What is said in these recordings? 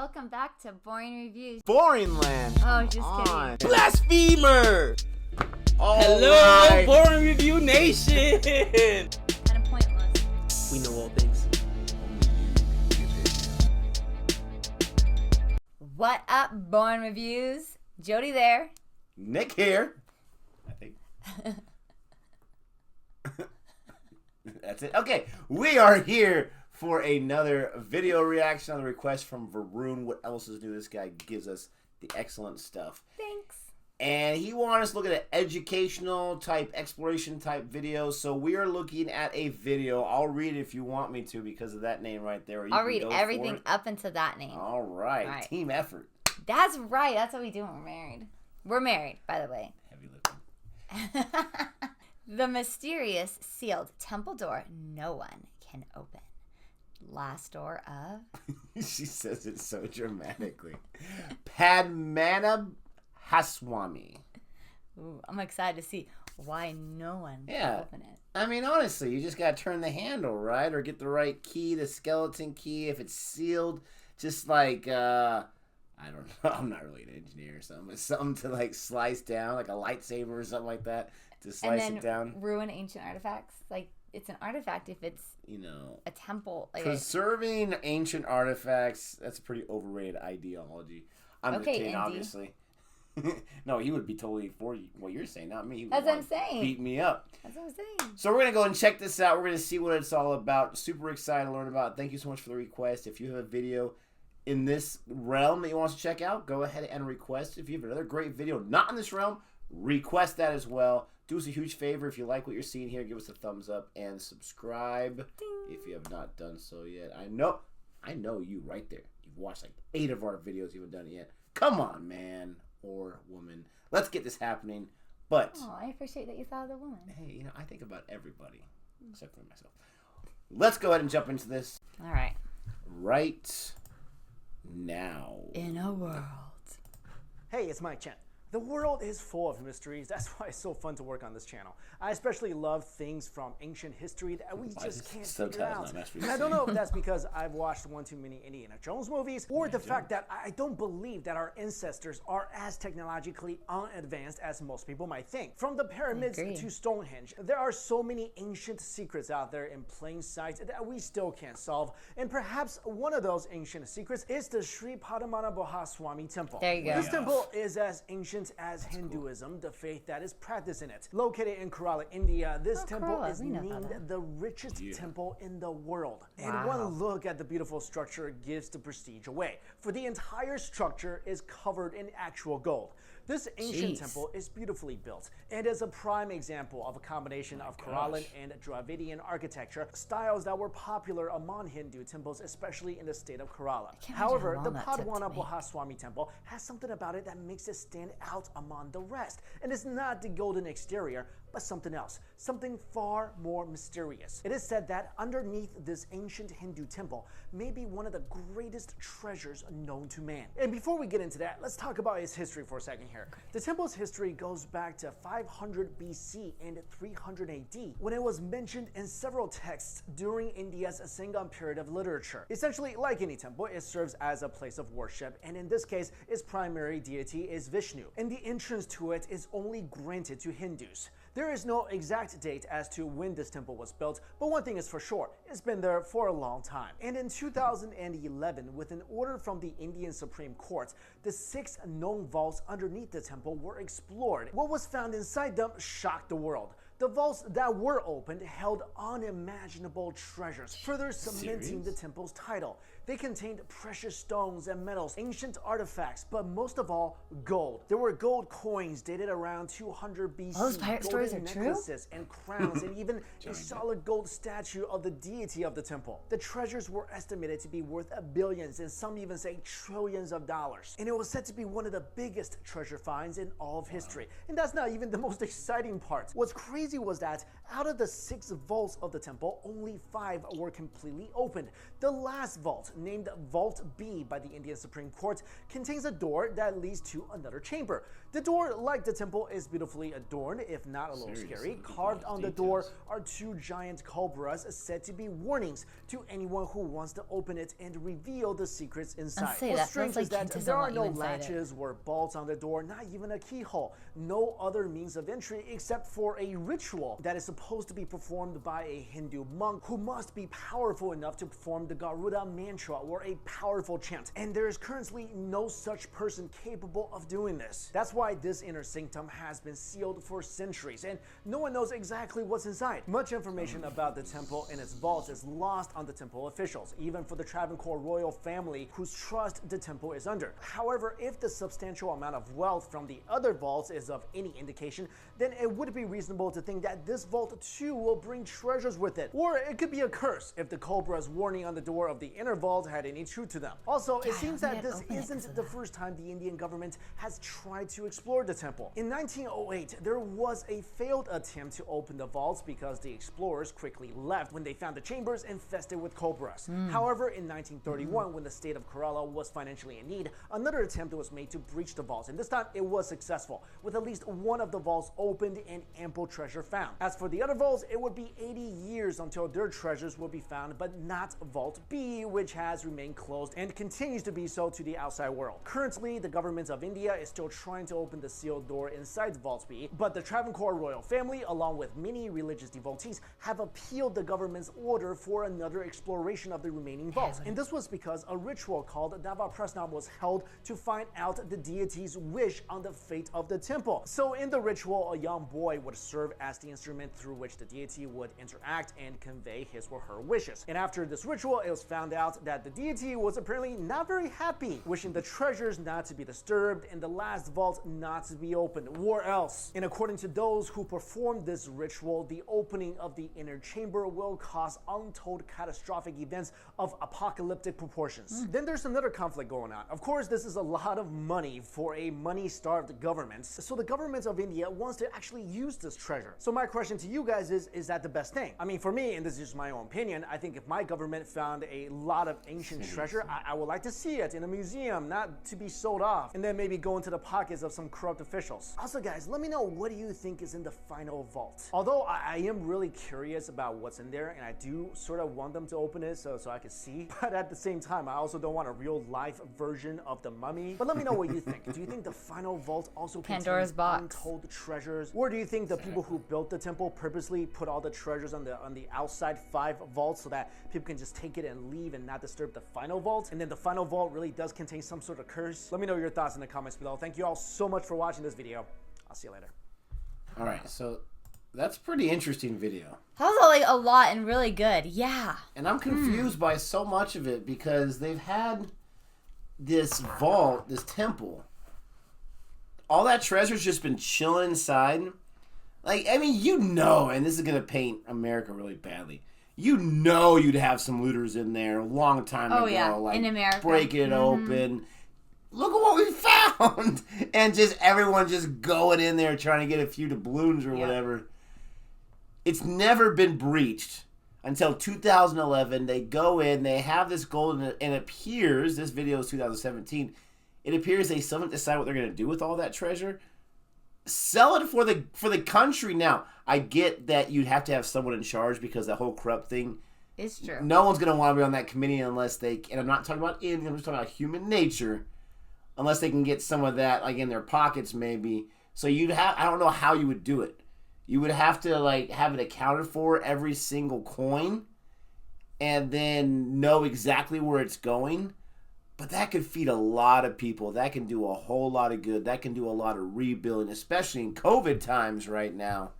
Welcome back to Boring Reviews. Boring land. Oh, just kidding. Blasphemer. Hello, right. Boring Review Nation. Kind of pointless. We know all things. What up, Boring Reviews? Jodi there. Nick here. I think. That's it. Okay, we are here for another video reaction on the request from Varun. What else is new? This guy gives us the excellent stuff. Thanks. And he wanted us to look at an educational type, exploration type video. So we are looking at a video. I'll read it if you want me to because of that name right there. I'll read everything up into that name. All right. Team effort. That's right. That's what we do when we're married. We're married, by the way. Heavy lifting. The mysterious sealed temple door no one can open. Last door of... She says it so dramatically. Padmanabhaswamy. Ooh, I'm excited to see why no one can open it. I mean, honestly, you just got to turn the handle, right? Or get the right key, the skeleton key. If it's sealed, just like, I don't know. I'm not really an engineer or something. But something to, like, slice down, like a lightsaber or something like that. To slice it down. Ruin ancient artifacts. Like, it's an artifact if it's, you know, a temple. Like preserving ancient artifacts, that's a pretty overrated ideology. I'm just kidding, obviously. No, he would be totally for what you're saying, not me. He would That's what I'm saying. Beat me up. That's what I'm saying. So we're going to go and check this out. We're going to see what it's all about. Super excited to learn about it. Thank you so much for the request. If you have a video in this realm that you want us to check out, go ahead and request. If you have another great video not in this realm, request that as well. Do us a huge favor. If you like what you're seeing here, give us a thumbs up and subscribe. Ding. If you have not done so yet. I know you right there. You've watched like 8 of our videos. You haven't done it yet. Come on, man or woman. Let's get this happening. But I appreciate that you thought of the woman. Hey, you know, I think about everybody except for myself. Let's go ahead and jump into this. All right. Right now. In a world. Hey, it's Mike Chen. The world is full of mysteries. That's why it's so fun to work on this channel. I especially love things from ancient history that we just can't figure out. And I don't know if that's because I've watched one too many Indiana Jones movies or the fact that I don't believe that our ancestors are as technologically unadvanced as most people might think. From the pyramids to Stonehenge, there are so many ancient secrets out there in plain sight that we still can't solve. And perhaps one of those ancient secrets is the Sri Padmanabhaswamy temple. There you go. This temple is as ancient as Hinduism, the faith that is practiced in it. Located in Kerala, India, this temple is named the richest temple in the world. And one look at the beautiful structure gives the prestige away, for the entire structure is covered in actual gold. This ancient temple is beautifully built and is a prime example of a combination of Keralan and Dravidian architecture, styles that were popular among Hindu temples, especially in the state of Kerala. However, the Padmanabhaswamy temple has something about it that makes it stand out among the rest. And it's not the golden exterior, but something else, something far more mysterious. It is said that underneath this ancient Hindu temple may be one of the greatest treasures known to man. And before we get into that, let's talk about its history for a second here. The temple's history goes back to 500 BC and 300 AD, when it was mentioned in several texts during India's Sangam period of literature. Essentially, like any temple, it serves as a place of worship, and in this case, its primary deity is Vishnu, and the entrance to it is only granted to Hindus. There is no exact date as to when this temple was built, but one thing is for sure, it's been there for a long time. And in 2011, with an order from the Indian Supreme Court, the 6 known vaults underneath the temple were explored. What was found inside them shocked the world. The vaults that were opened held unimaginable treasures, further cementing the temple's title. They contained precious stones and metals, ancient artifacts, but most of all, gold. There were gold coins dated around 200 BC, those pirate stories are necklaces and crowns, and even a solid gold statue of the deity of the temple. The treasures were estimated to be worth billions, and some even say trillions of dollars. And it was said to be one of the biggest treasure finds in all of history. And that's not even the most exciting part. What's crazy was that out of the 6 vaults of the temple, only 5 were completely opened. The last vault, named Vault B by the Indian Supreme Court contains a door that leads to another chamber. The door, like the temple, is beautifully adorned, if not a little scary. Carved on the door are two giant cobras said to be warnings to anyone who wants to open it and reveal the secrets inside. What's strange is that there are no latches or bolts on the door, not even a keyhole. No other means of entry except for a ritual that is supposed to be performed by a Hindu monk who must be powerful enough to perform the Garuda mantra, or a powerful chant. And there is currently no such person capable of doing this. That's why this inner sanctum has been sealed for centuries, and no one knows exactly what's inside. Much information about the temple and its vaults is lost on the temple officials, even for the Travancore royal family whose trust the temple is under. However, if the substantial amount of wealth from the other vaults is of any indication, then it would be reasonable to think that this vault too will bring treasures with it. Or it could be a curse if the cobra's warning on the door of the inner vault had any truth to them. Also, it seems that this isn't the first time the Indian government has tried to explore the temple. In 1908, there was a failed attempt to open the vaults because the explorers quickly left when they found the chambers infested with cobras. However, in 1931, when the state of Kerala was financially in need, another attempt was made to breach the vaults, and this time it was successful, with at least one of the vaults opened and ample treasure found. As for the other vaults, it would be 80 years until their treasures will be found, but not Vault B, which has remained closed and continues to be so to the outside world. Currently, the government of India is still trying to open the sealed door inside Vault B, but the Travancore royal family, along with many religious devotees, have appealed the government's order for another exploration of the remaining vaults. And this was because a ritual called Dava Prasnam was held to find out the deity's wish on the fate of the temple. So in the ritual, a young boy would serve as the instrument through which the deity would interact and convey his or her wishes. And after this ritual, it was found out that the deity was apparently not very happy, wishing the treasures not to be disturbed and the last vault not to be opened, or else. And according to those who performed this ritual, the opening of the inner chamber will cause untold catastrophic events of apocalyptic proportions. Then there's another conflict going on. Of course, this is a lot of money for a money-starved government, so the government of India wants to actually use this treasure. So my question to you guys is that the best thing? I mean, for me, and this is just my own opinion, I think if my government found a lot of ancient treasure, I would like to see it in a museum, not to be sold off, and then maybe go into the pockets of some corrupt officials. Also, guys, let me know, what do you think is in the final vault? Although I am really curious about what's in there, and I do sort of want them to open it so I can see, but at the same time, I also don't want a real-life version of the mummy. But let me know what you think. Do you think the final vault also contains untold treasures? Or do you think the people who built the temple purposely put all the treasures on the outside 5 vaults so that people can just take it and leave and not disturb the final vault? And then the final vault really does contain some sort of curse? Let me know your thoughts in the comments below. Thank you all so much for watching this video. I'll see you later. All right, so that's a pretty interesting video. That was like a lot and really good. Yeah. And I'm confused by so much of it because they've had this vault, this temple. All that treasure's just been chilling inside. Like, I mean, you know, and this is going to paint America really badly. You know you'd have some looters in there a long time ago. Yeah, like, in America. Breaking it open. Look at what we found. And just everyone just going in there trying to get a few doubloons or whatever. It's never been breached until 2011. They go in, they have this gold, and it appears, this video is 2017, it appears they still haven't decided what they're going to do with all that treasure. Sell it for the country. Now, I get that you'd have to have someone in charge because the whole corrupt thing. It's true. No one's going to want to be on that committee unless they, and I'm not talking about Indians, I'm just talking about human nature, unless they can get some of that like in their pockets maybe. So you'd have, I don't know how you would do it. You would have to like have it accounted for, every single coin, and then know exactly where it's going. But that could feed a lot of people. That can do a whole lot of good. That can do a lot of rebuilding, especially in COVID times right now.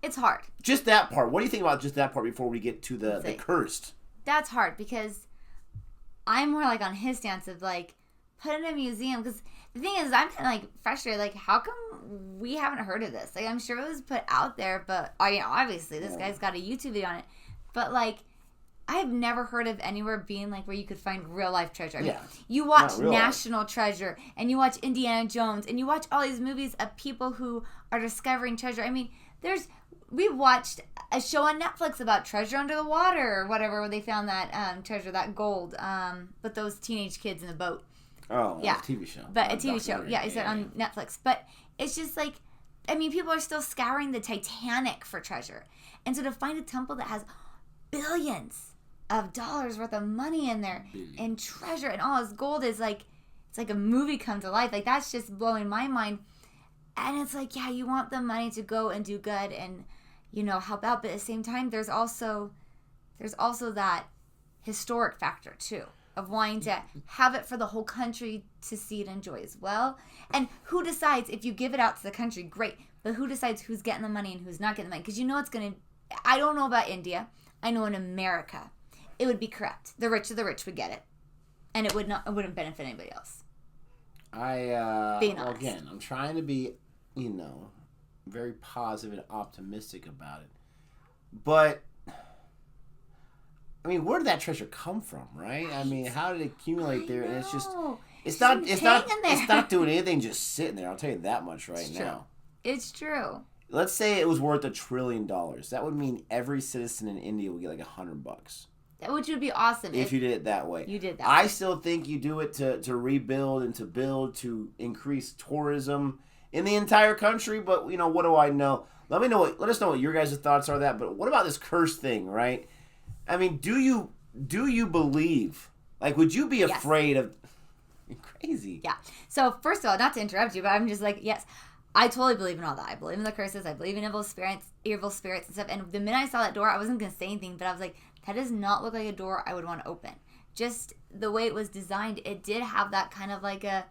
It's hard. Just that part. What do you think about just that part before we get to the cursed? That's hard because I'm more like on his stance of like, put it in a museum. Because the thing is, I'm kind of like frustrated. Like, how come we haven't heard of this? Like, I'm sure it was put out there, but obviously this guy's got a YouTube video on it. But like, I have never heard of anywhere being like where you could find real life treasure. I mean, you watch National Treasure and you watch Indiana Jones and you watch all these movies of people who are discovering treasure. I mean, We watched a show on Netflix about treasure under the water or whatever, where they found that treasure, that gold, but those teenage kids in the boat. Oh, yeah, a TV show. But a TV show, yeah, it's on Netflix. But it's just like, I mean, people are still scouring the Titanic for treasure, and so to find a temple that has billions of dollars worth of money in there and treasure and all this gold is like, it's like a movie come to life. Like, that's just blowing my mind. And it's like, yeah, you want the money to go and do good and, you know, help out, but at the same time, there's also that historic factor too of wanting to have it for the whole country to see and enjoy as well. And who decides if you give it out to the country? Great, but who decides who's getting the money and who's not getting the money? Because you know it's gonna. I don't know about India. I know in America, it would be correct. The rich of the rich would get it, and it wouldn't benefit anybody else. Well, again, I'm trying to be, you know, very positive and optimistic about it. But, I mean, where did that treasure come from, right? I mean, how did it accumulate there? And it's just, it's not doing anything just sitting there. I'll tell you that much right now. It's true. Let's say it was worth $1 trillion. That would mean every citizen in India would get like $100. Which would be awesome if you did it that way. You did that. I still think you do it to rebuild and to build, to increase tourism in the entire country. But, you know, what do I know? Let us know what your guys' thoughts are that. But what about this curse thing, right? I mean, do you believe? Like, would you be afraid of? You're crazy. Yeah. So first of all, not to interrupt you, but I'm just like, yes, I totally believe in all that. I believe in the curses. I believe in evil spirits and stuff. And the minute I saw that door, I wasn't gonna say anything, but I was like, that does not look like a door I would want to open. Just the way it was designed, it did have that kind of like a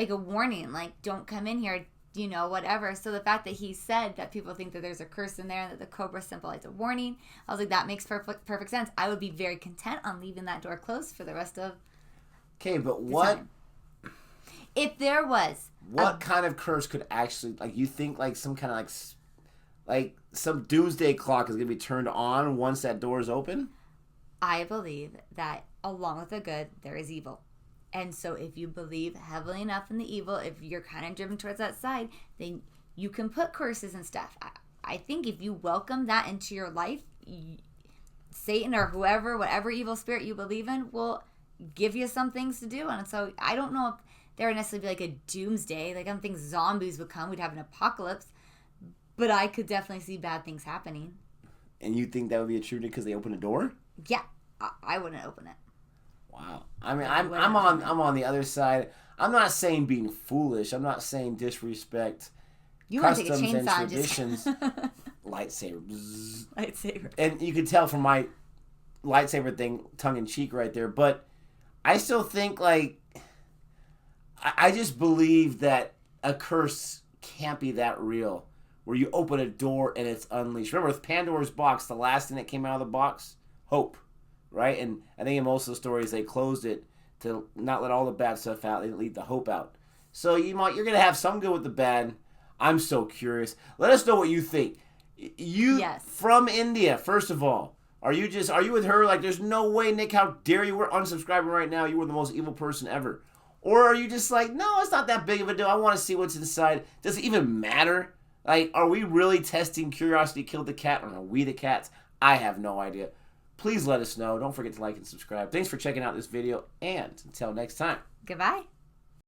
warning, like, don't come in here, you know, whatever. So the fact that he said that people think that there's a curse in there and that the cobra symbolizes a warning, I was like, that makes perfect sense. I would be very content on leaving that door closed for the rest of. Okay, but what? Time. If there was. What kind of curse could actually, like, you think like some kind of like some doomsday clock is going to be turned on once that door is open? I believe that along with the good, there is evil. And so if you believe heavily enough in the evil, if you're kind of driven towards that side, then you can put curses and stuff. I think if you welcome that into your life, Satan or whoever, whatever evil spirit you believe in, will give you some things to do. And so I don't know if there would necessarily be like a doomsday. Like, I don't think zombies would come. We'd have an apocalypse. But I could definitely see bad things happening. And you think that would be a true because they opened a door? Yeah, I wouldn't open it. Wow. I mean, I'm on the other side. I'm not saying being foolish. I'm not saying disrespect customs and traditions. Lightsaber. Lightsaber. And you can tell from my lightsaber thing, tongue in cheek right there. But I still think, like, I just believe that a curse can't be that real, where you open a door and it's unleashed. Remember, with Pandora's box, the last thing that came out of the box? Hope, right? And I think in most of the stories, they closed it to not let all the bad stuff out. They didn't leave the hope out. So you're going to have some good with the bad. I'm so curious. Let us know what you think. From India, first of all, are you with her? Like, there's no way, Nick, how dare you? We're unsubscribing right now. You were the most evil person ever. Or are you just like, no, it's not that big of a deal. I want to see what's inside. Does it even matter? Like, are we really testing curiosity killed the cat, or are we the cats? I have no idea. Please let us know. Don't forget to like and subscribe. Thanks for checking out this video, and until next time. Goodbye.